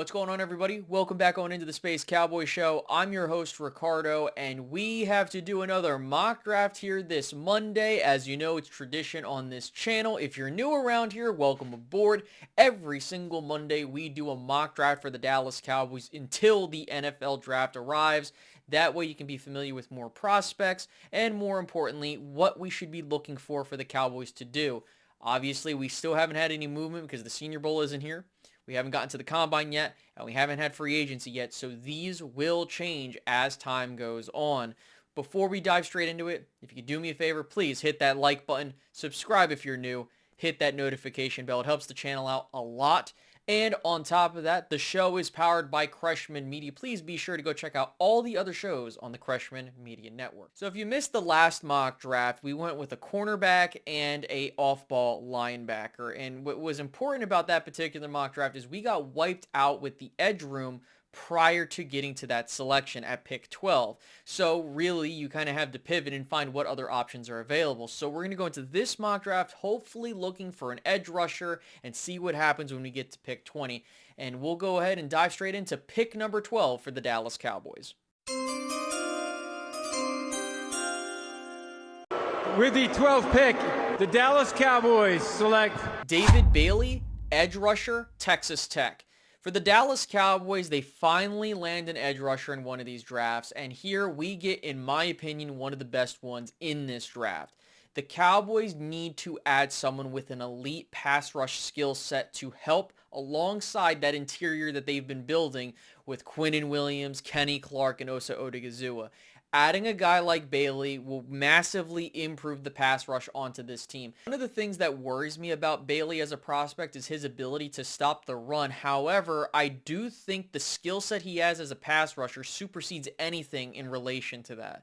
What's going on, everybody? Welcome back on into the Space Cowboy Show. I'm your host, Ricardo, and we have to do another mock draft here this Monday. As you know, it's tradition on this channel. If you're new around here, welcome aboard. Every single Monday, we do a mock draft for the Dallas Cowboys until the NFL draft arrives. That way you can be familiar with more prospects and, more importantly, what we should be looking for the Cowboys to do. Obviously, we still haven't had any movement because the Senior Bowl isn't here. We haven't gotten to the Combine yet, and we haven't had free agency yet, so these will change as time goes on. Before we dive straight into it, if you could do me a favor, please hit that like button, subscribe if you're new, hit that notification bell. It helps the channel out a lot. And on top of that, the show is powered by Creshman Media. Please be sure to go check out all the other shows on the Creshman Media Network. So if you missed the last mock draft, we went with a cornerback and a off-ball linebacker. And what was important about that particular mock draft is we got wiped out with the edge room prior to getting to that selection at pick 12. So really, you kind of have to pivot and find what other options are available. So we're going to go into this mock draft, hopefully looking for an edge rusher and see what happens when we get to pick 20. And we'll go ahead and dive straight into pick number 12 for the Dallas Cowboys. With the 12th pick, the Dallas Cowboys select David Bailey, edge rusher, Texas Tech. For the Dallas Cowboys, they finally land an edge rusher in one of these drafts, and here we get, in my opinion, one of the best ones in this draft. The Cowboys need to add someone with an elite pass rush skill set to help alongside that interior that they've been building with Quinnen Williams, Kenny Clark, and Osa Odigizua. Adding a guy like Bailey will massively improve the pass rush onto this team. One of the things that worries me about Bailey as a prospect is his ability to stop the run. However, I do think the skill set he has as a pass rusher supersedes anything in relation to that.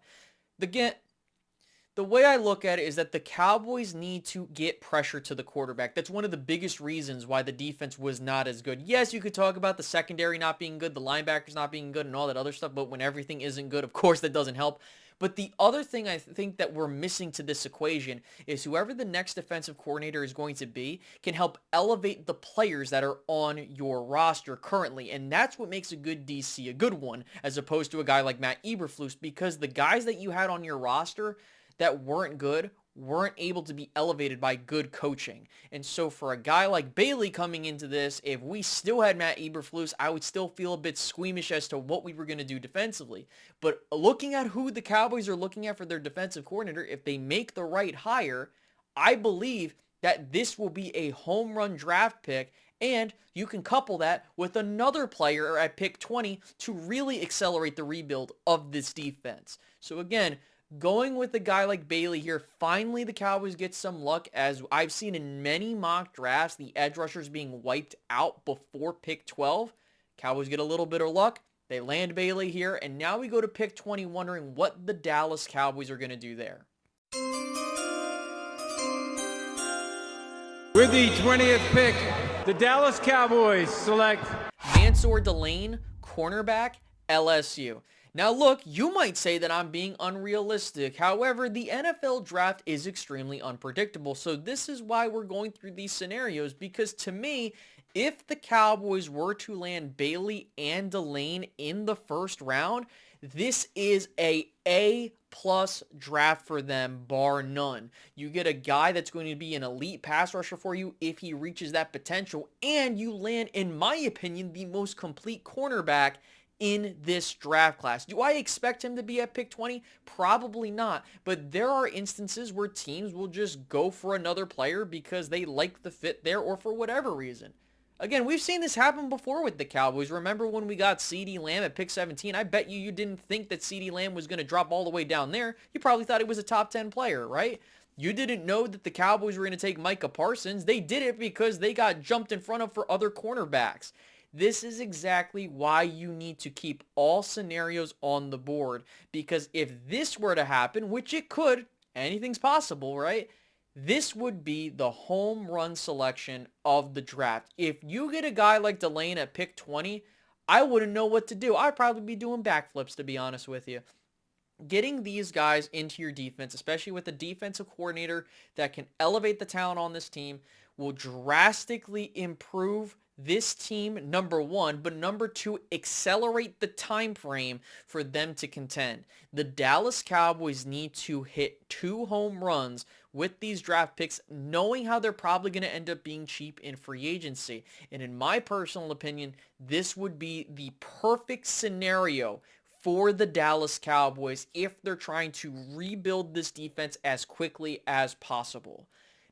The way I look at it is that the Cowboys need to get pressure to the quarterback. That's one of the biggest reasons why the defense was not as good. Yes, you could talk about the secondary not being good, the linebackers not being good, and all that other stuff, but when everything isn't good, of course that doesn't help. But the other thing I think that we're missing to this equation is whoever the next defensive coordinator is going to be can help elevate the players that are on your roster currently. And that's what makes a good DC a good one, as opposed to a guy like Matt Eberflus, because the guys that you had on your roster that weren't good weren't able to be elevated by good coaching. And so for a guy like Bailey coming into this, if we still had Matt Eberflus, I would still feel a bit squeamish as to what we were going to do defensively. But looking at who the Cowboys are looking at for their defensive coordinator, if they make the right hire, I believe that this will be a home run draft pick, and you can couple that with another player at pick 20 to really accelerate the rebuild of this defense. So again, going with a guy like Bailey here, finally the Cowboys get some luck, as I've seen in many mock drafts, the edge rushers being wiped out before pick 12. Cowboys get a little bit of luck. They land Bailey here, and now we go to pick 20 wondering what the Dallas Cowboys are going to do there. with the 20th pick, the Dallas Cowboys select Delane, cornerback, LSU. Now look, you might say that I'm being unrealistic. However, the NFL draft is extremely unpredictable. So this is why we're going through these scenarios, because to me, if the Cowboys were to land Bailey and Delane in the first round, this is a A-plus draft for them, bar none. You get a guy that's going to be an elite pass rusher for you if he reaches that potential, and you land, in my opinion, the most complete cornerback in this draft class. Do I expect him to be at pick 20? Probably not. But there are instances where teams will just go for another player because they like the fit there or for whatever reason. Again, we've seen this happen before with the Cowboys. Remember when we got CeeDee Lamb at pick 17? I bet you didn't think that CeeDee Lamb was going to drop all the way down there. You probably thought he was a top 10 player, right? You didn't know that the Cowboys were going to take Micah Parsons. They did it because they got jumped in front of for other cornerbacks. This is exactly why you need to keep all scenarios on the board, because if this were to happen, which it could, anything's possible, right? This would be the home run selection of the draft. If you get a guy like Delane at pick 20, I wouldn't know what to do. I'd probably be doing backflips, to be honest with you. Getting these guys into your defense, especially with a defensive coordinator that can elevate the talent on this team, will drastically improve this team, number one, but number two, accelerate the time frame for them to contend. The Dallas Cowboys need to hit 2 home runs with these draft picks, knowing how they're probably going to end up being cheap in free agency. And in my personal opinion, this would be the perfect scenario for the Dallas Cowboys if they're trying to rebuild this defense as quickly as possible.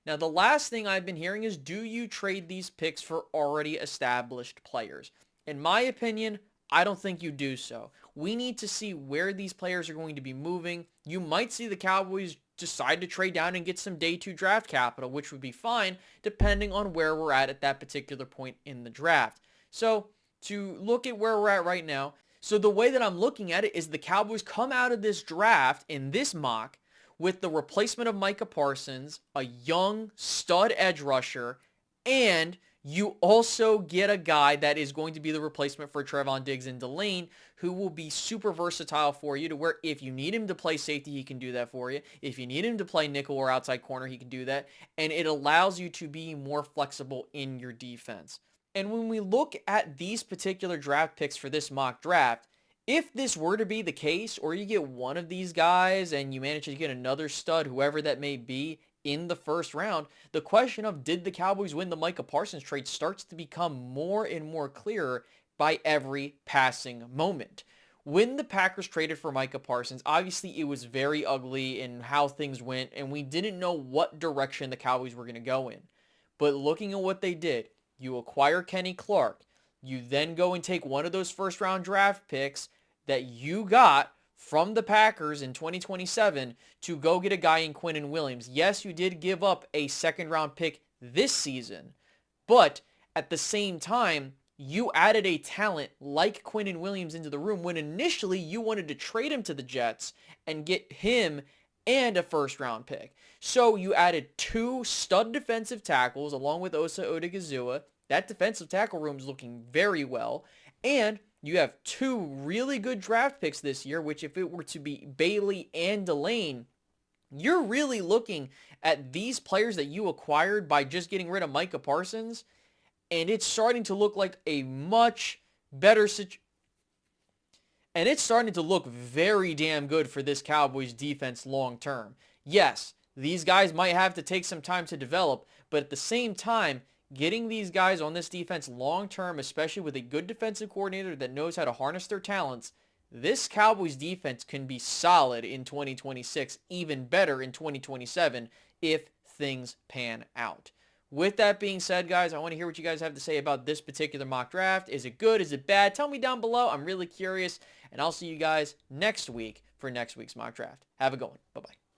Now, the last thing I've been hearing is, do you trade these picks for already established players? In my opinion, I don't think you do so. We need to see where these players are going to be moving. You might see the Cowboys decide to trade down and get some day 2 draft capital, which would be fine depending on where we're at that particular point in the draft. So, to look at where we're at right now, so the way that I'm looking at it is the Cowboys come out of this draft in this mock with the replacement of Micah Parsons, a young stud edge rusher, and you also get a guy that is going to be the replacement for Trevon Diggs and Delane, who will be super versatile for you, to where if you need him to play safety, he can do that for you. If you need him to play nickel or outside corner, he can do that. And it allows you to be more flexible in your defense. And when we look at these particular draft picks for this mock draft, if this were to be the case, or you get one of these guys and you manage to get another stud, whoever that may be, in the first round, the question of did the Cowboys win the Micah Parsons trade starts to become more and more clearer by every passing moment. When the Packers traded for Micah Parsons, obviously it was very ugly in how things went, and we didn't know what direction the Cowboys were going to go in. But looking at what they did, you acquire Kenny Clark, you then go and take one of those first round draft picks that you got from the Packers in 2027 to go get a guy in Quinnen Williams. Yes, you did give up a second round pick this season, but at the same time, you added a talent like Quinnen Williams into the room when initially you wanted to trade him to the Jets and get him and a first round pick. So you added 2 stud defensive tackles along with Osa Odigizua. That defensive tackle room is looking very well. And you have 2 really good draft picks this year, which if it were to be Bailey and Delane, you're really looking at these players that you acquired by just getting rid of Micah Parsons, and it's starting to look like a much better situation. And it's starting to look very damn good for this Cowboys defense long term. Yes, these guys might have to take some time to develop, but at the same time, getting these guys on this defense long term, especially with a good defensive coordinator that knows how to harness their talents, this Cowboys defense can be solid in 2026, even better in 2027 if things pan out. With that being said, guys, I want to hear what you guys have to say about this particular mock draft. Is it good? Is it bad? Tell me down below. I'm really curious, and I'll see you guys next week for next week's mock draft. Have a good one. Bye-bye.